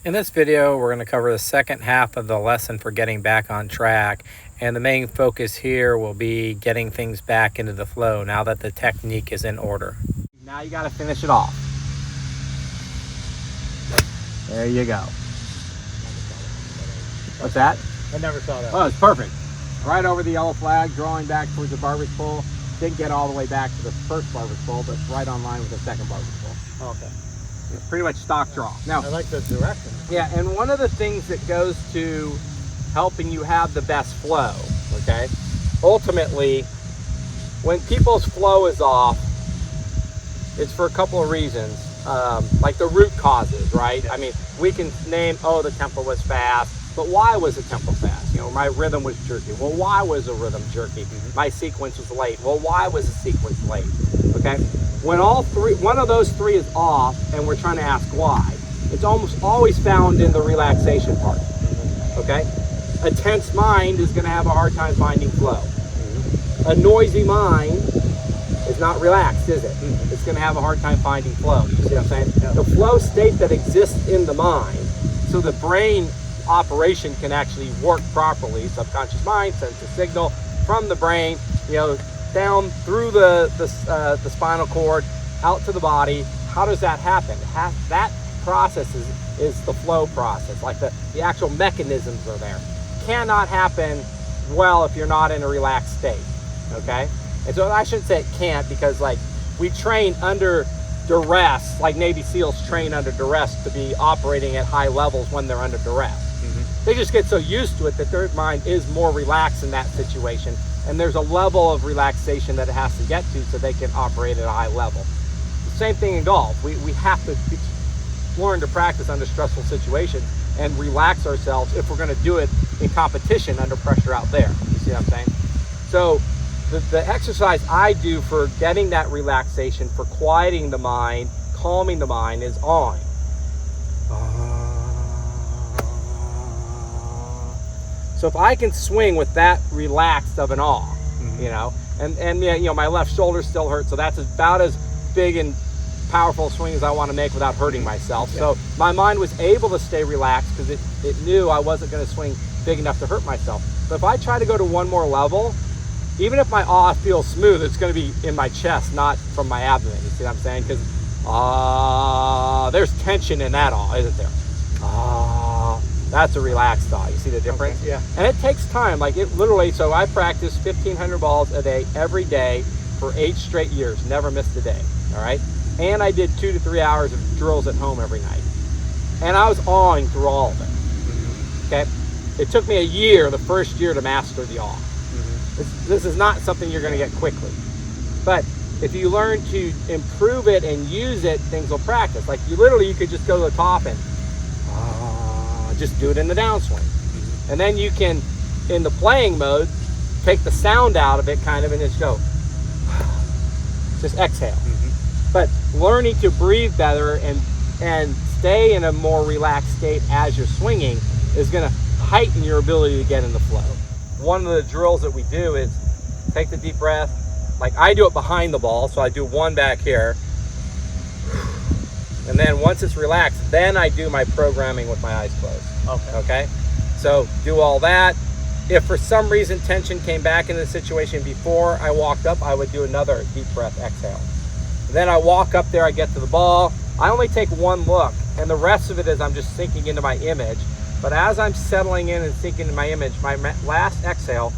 In this video, we're going to cover the second half of the lesson for getting back on track. And the main focus here will be getting things back into the flow now that the technique is in order. Now you got to finish it off. There you go. What's that? I never saw that. Oh, it's perfect. Right over the yellow flag, drawing back towards the barber's pole. Didn't get all the way back to the first barber's pole, but right on line with the second barber's pole. Okay. It's pretty much stock draw. Now, I like the direction. yeah, and one of the things that goes to helping you have the best flow, okay? Ultimately, when people's flow is off, it's for a couple of reasons. Like the root causes, right? I mean, we can name, oh, the tempo was fast, but why was the tempo fast? You know, my rhythm was jerky. Well, why was the rhythm jerky? My sequence was late. Well, why was the sequence late? Okay? When one of those three is off and we're trying to ask why, it's almost always found in the relaxation part. Okay? A tense mind is going to have a hard time finding flow. A noisy mind is not relaxed, is it? It's going to have a hard time finding flow. You see what I'm saying? The flow state that exists in the mind, so the brain operation can actually work properly. Subconscious mind sends a signal from the brain, you know, down through the spinal cord, out to the body. How does that happen? That process is the flow process. Like the actual mechanisms are there. Cannot happen well if you're not in a relaxed state. Okay? And so I shouldn't say it can't, because like we train under duress, like Navy SEALs train under duress to be operating at high levels when they're under duress. They just get so used to it that their mind is more relaxed in that situation. And there's a level of relaxation that it has to get to so they can operate at a high level. The same thing in golf. We have to learn to practice under stressful situations and relax ourselves if we're going to do it in competition under pressure out there. You see what I'm saying? So the exercise I do for getting that relaxation, for quieting the mind, calming the mind, is awing. So if I can swing with that relaxed of an awe, you know, and you know, my left shoulder still hurts, so that's about as big and powerful swing as I want to make without hurting myself. Yeah. So my mind was able to stay relaxed because it knew I wasn't going to swing big enough to hurt myself. But if I try to go to one more level, even if my awe feels smooth, it's going to be in my chest, not from my abdomen. You see what I'm saying? Because there's tension in that awe, isn't there? That's a relaxed awe. You see the difference? Okay, yeah. And it takes time. Like it literally, so I practiced 1,500 balls a day, every day for 8 straight years. Never missed a day. All right? And I did 2 to 3 hours of drills at home every night. And I was awing through all of it. Okay? It took me a year, the first year, to master the awe. This is not something you're going to get quickly. But if you learn to improve it and use it, things will practice. Like you could just go to the top and just do it in the downswing. And then you can, in the playing mode, take the sound out of it kind of and just go, just exhale. But learning to breathe better and stay in a more relaxed state as you're swinging is going to heighten your ability to get in the flow. One of the drills that we do is take the deep breath. Like I do it behind the ball, so I do one back here. And then once it's relaxed, then I do my programming with my eyes closed. Okay? So do all that. If for some reason tension came back into the situation before I walked up, I would do another deep breath, exhale. Then I walk up there, I get to the ball. I only take one look, and the rest of it is I'm just sinking into my image. But as I'm settling in and sinking into my image, my last exhale,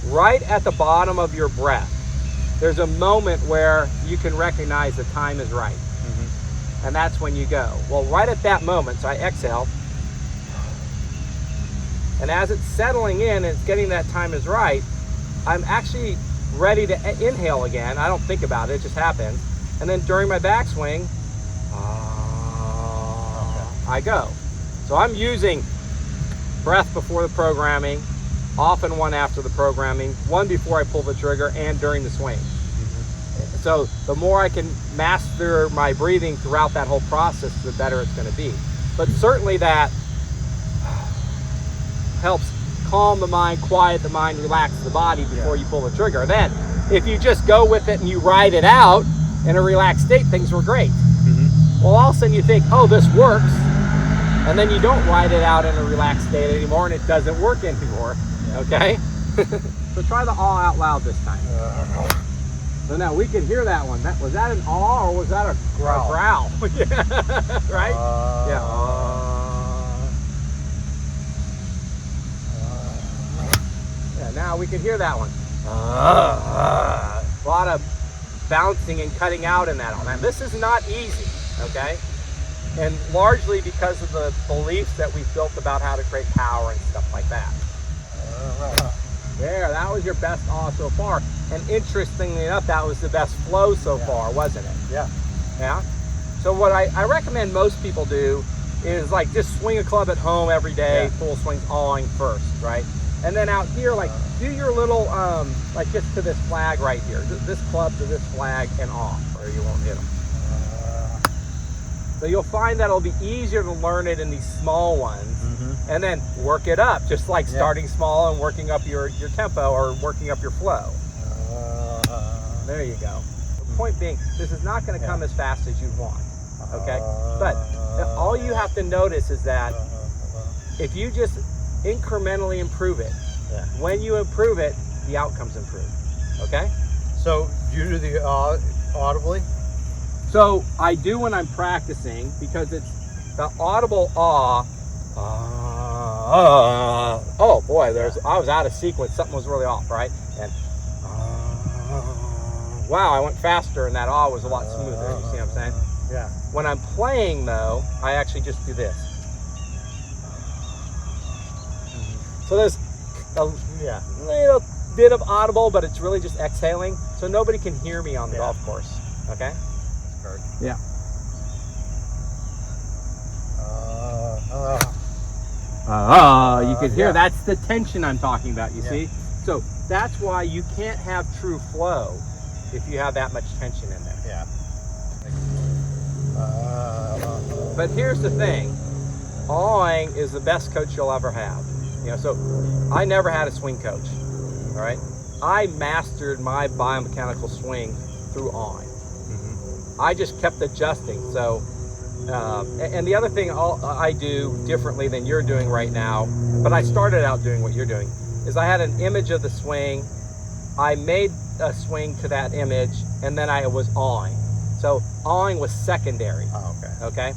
right at the bottom of your breath, there's a moment where you can recognize the time is right. And that's when you go. Well, right at that moment, so I exhale. And as it's settling in and it's getting that time is right, I'm actually ready to inhale again. I don't think about it, it just happens. And then during my backswing, I go. So I'm using breath before the programming, often one after the programming, one before I pull the trigger, and during the swing. So the more I can master my breathing throughout that whole process, the better it's going to be. But certainly that helps calm the mind, quiet the mind, relax the body before you pull the trigger. Then if you just go with it and you ride it out in a relaxed state, things were great. Well, all of a sudden you think, oh, this works, and then you don't ride it out in a relaxed state anymore, and it doesn't work anymore. Okay? So try the aw out loud this time. So now we can hear that one. Was that an aw or was that a growl? Right? Yeah, now we can hear that one. A lot of bouncing and cutting out in that. Now, this is not easy, okay? And largely because of the beliefs that we've built about how to create power and stuff like that. There, that was your best aw so far. And interestingly enough, that was the best flow so far, wasn't it? Yeah. Yeah? So what I recommend most people do is like just swing a club at home every day, full swings awing first, right? And then out here, like do your little, like just to this flag right here. This club to this flag and off, or you won't hit them. So you'll find that it'll be easier to learn it in these small ones, and then work it up, just like starting small and working up your tempo or working up your flow. There you go. The point being, this is not going to come as fast as you want, okay? But all you have to notice is that if you just incrementally improve it, when you improve it, the outcomes improve, okay? So you do the audibly? So I do when I'm practicing, because it's the audible aw. Oh boy, I was out of sequence. Something was really off, right? And wow, I went faster, and that aw was a lot smoother. You see what I'm saying? Yeah. When I'm playing, though, I actually just do this. So there's a little bit of audible, but it's really just exhaling, so nobody can hear me on the golf course. Okay? Yeah. You can hear that's the tension I'm talking about, you see? So that's why you can't have true flow if you have that much tension in there. Yeah. But here's the thing, awing is the best coach you'll ever have. You know, so I never had a swing coach, all right? I mastered my biomechanical swing through awing. I just kept adjusting. So, and the other thing I do differently than you're doing right now, but I started out doing what you're doing, is I had an image of the swing. I made a swing to that image, and then I was awing. So awing was secondary. Oh, okay.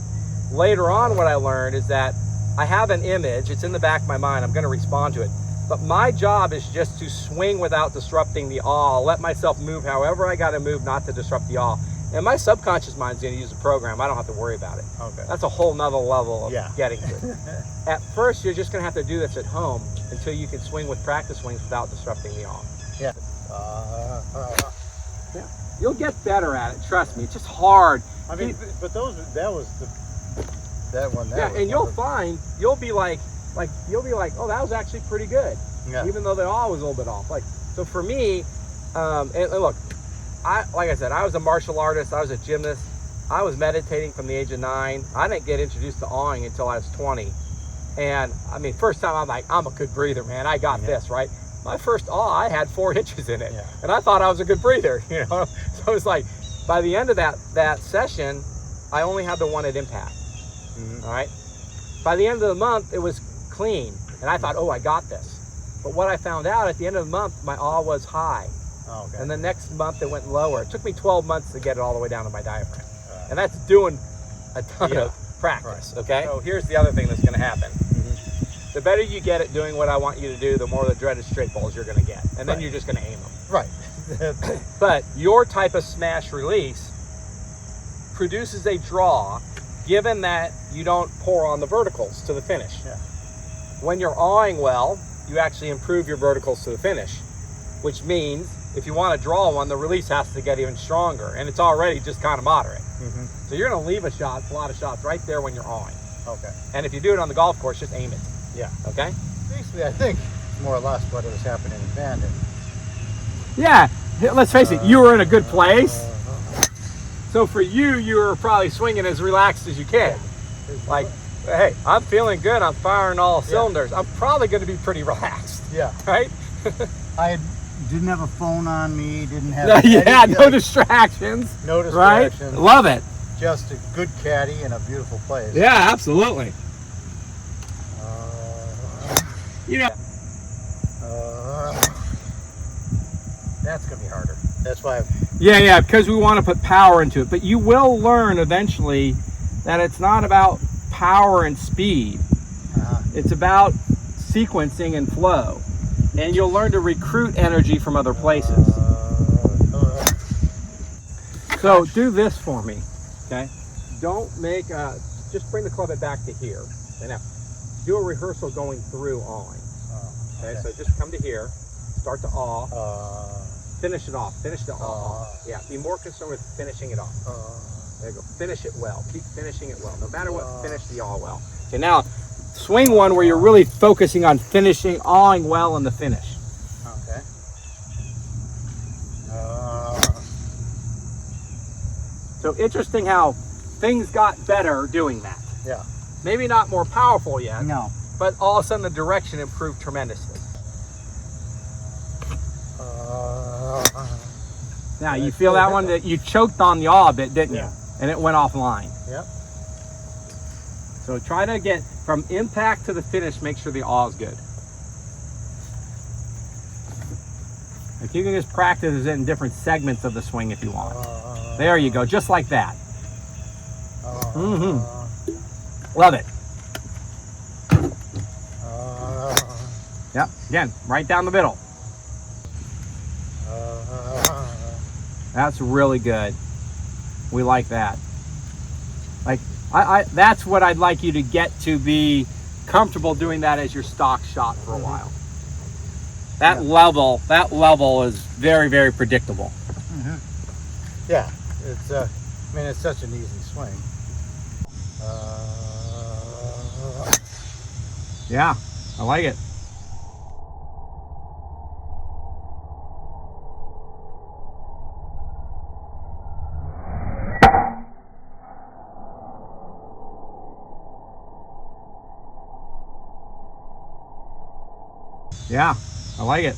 Later on, what I learned is that I have an image. It's in the back of my mind. I'm going to respond to it. But my job is just to swing without disrupting the aw. Let myself move however I got to move, not to disrupt the aw. And my subconscious mind's going to use the program. I don't have to worry about it. Okay. That's a whole nother level of getting to it. At first, you're just going to have to do this at home until you can swing with practice swings without disrupting the aw. Yeah. Yeah. You'll get better at it. Trust me. It's just hard. I mean, but that one. And you'll find you'll be like, oh, that was actually pretty good. Yeah. Even though the aw was a little bit off. Like, so for me, and look. Like I said, I was a martial artist. I was a gymnast. I was meditating from the age of 9. I didn't get introduced to awing until I was 20. And I mean, first time I'm like, I'm a good breather, man. I got this, right? My first aw, I had 4 inches in it. Yeah. And I thought I was a good breather, you know? So it's like, by the end of that session, I only had the one at impact, all right? By the end of the month, it was clean. And I thought, oh, I got this. But what I found out at the end of the month, my aw was high. Oh, okay. And the next month it went lower. It took me 12 months to get it all the way down to my diaphragm. And that's doing a ton of practice, okay? So here's the other thing that's gonna happen. The better you get at doing what I want you to do, the more the dreaded straight balls you're gonna get. And then you're just gonna aim them. Right. But your type of smash release produces a draw, given that you don't pour on the verticals to the finish. Yeah. When you're awing well, you actually improve your verticals to the finish, which means if you want to draw one, the release has to get even stronger, and it's already just kind of moderate. So you're going to leave a lot of shots right there when you're awing. Okay. And if you do it on the golf course, just aim it. Yeah. Okay? Basically, I think more or less what was happening in Bandon. Yeah. Let's face it, you were in a good place. So for you, you were probably swinging as relaxed as you can. Like, hey, I'm feeling good. I'm firing all cylinders. I'm probably going to be pretty relaxed. Yeah. Right? I didn't have a phone on me, didn't have no distractions. No distractions. Right? Love it. just a good caddy in a beautiful place. Yeah, absolutely. You know, that's gonna be harder. That's why yeah, because we want to put power into it. But you will learn eventually that it's not about power and speed. It's about sequencing and flow. And you'll learn to recruit energy from other places. So do this for me, okay? Don't make just bring the club head back to here. And now, do a rehearsal going through awing. Okay, so just come to here, start to awe, finish it off, finish the awe. Yeah, be more concerned with finishing it off. There you go, finish it well, keep finishing it well. No matter what, finish the awe well. Okay, now, swing one where you're really focusing on finishing, awing well in the finish. Okay. So interesting how things got better doing that. Yeah. Maybe not more powerful yet. No. But all of a sudden the direction improved tremendously. Now you feel that one that you choked on the awe a bit, didn't you? And it went offline. Yep. So try to get from impact to the finish, make sure the awe is good. Like you can just practice it in different segments of the swing if you want. There you go, just like that. Love it. Yep, again, right down the middle. That's really good. We like that. Like, that's what I'd like you to get to be comfortable doing that as your stock shot for a while. That level is very, very predictable. Yeah, it's I mean, it's such an easy swing. Yeah, I like it. Yeah, I like it.